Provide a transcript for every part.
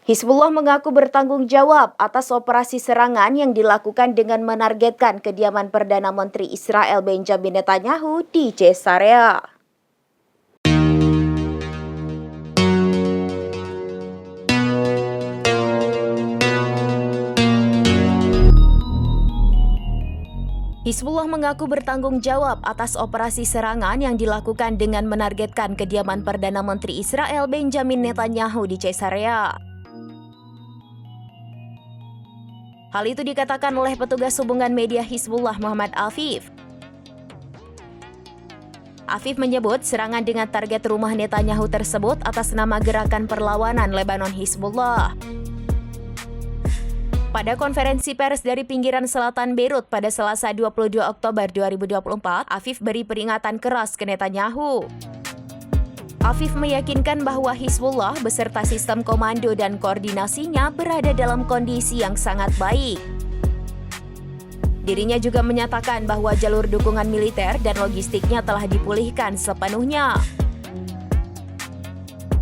Hizbullah mengaku bertanggung jawab atas operasi serangan yang dilakukan dengan menargetkan kediaman Perdana Menteri Israel Benjamin Netanyahu di Caesarea. Hizbullah mengaku bertanggung jawab atas operasi serangan yang dilakukan dengan menargetkan kediaman Perdana Menteri Israel Benjamin Netanyahu di Caesarea. Hal itu dikatakan oleh petugas hubungan media Hizbullah Muhammad Afif. Afif menyebut serangan dengan target rumah Netanyahu tersebut atas nama Gerakan Perlawanan Lebanon Hizbullah. Pada konferensi pers dari pinggiran selatan Beirut pada Selasa 22 Oktober 2024, Afif beri peringatan keras ke Netanyahu. Afif meyakinkan bahwa Hizbullah beserta sistem komando dan koordinasinya berada dalam kondisi yang sangat baik. Dirinya juga menyatakan bahwa jalur dukungan militer dan logistiknya telah dipulihkan sepenuhnya.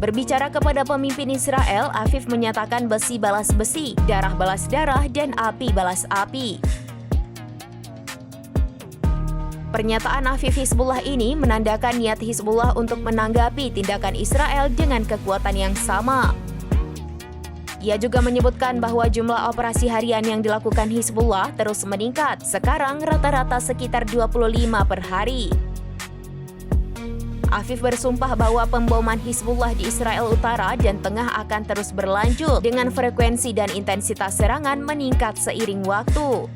Berbicara kepada pemimpin Israel, Afif menyatakan besi balas besi, darah balas darah, dan api balas api. Pernyataan Afif Hizbullah ini menandakan niat Hizbullah untuk menanggapi tindakan Israel dengan kekuatan yang sama. Ia juga menyebutkan bahwa jumlah operasi harian yang dilakukan Hizbullah terus meningkat, sekarang rata-rata sekitar 25 per hari. Afif bersumpah bahwa pemboman Hizbullah di Israel Utara dan Tengah akan terus berlanjut dengan frekuensi dan intensitas serangan meningkat seiring waktu.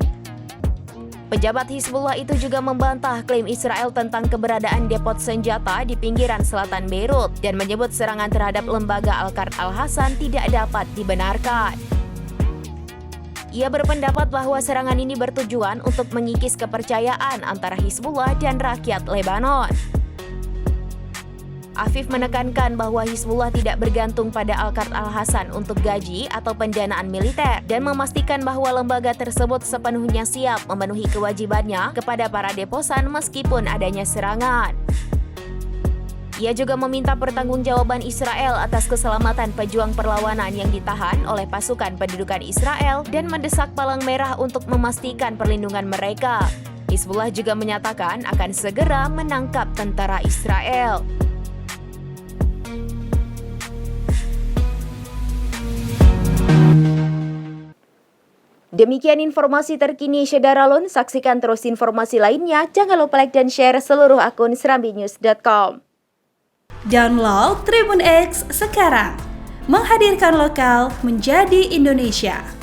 Pejabat Hizbullah itu juga membantah klaim Israel tentang keberadaan depot senjata di pinggiran selatan Beirut dan menyebut serangan terhadap lembaga Al-Qard Al-Hassan tidak dapat dibenarkan. Ia berpendapat bahwa serangan ini bertujuan untuk mengikis kepercayaan antara Hizbullah dan rakyat Lebanon. Afif menekankan bahwa Hizbullah tidak bergantung pada Al-Qard Al-Hassan untuk gaji atau pendanaan militer dan memastikan bahwa lembaga tersebut sepenuhnya siap memenuhi kewajibannya kepada para deposan meskipun adanya serangan. Ia juga meminta pertanggungjawaban Israel atas keselamatan pejuang perlawanan yang ditahan oleh pasukan pendudukan Israel dan mendesak Palang Merah untuk memastikan perlindungan mereka. Hizbullah juga menyatakan akan segera menangkap tentara Israel. Demikian informasi terkini Syedaralun, saksikan terus informasi lainnya, jangan lupa like dan share seluruh akun serambinews.com. Download Tribun X sekarang, menghadirkan lokal menjadi Indonesia.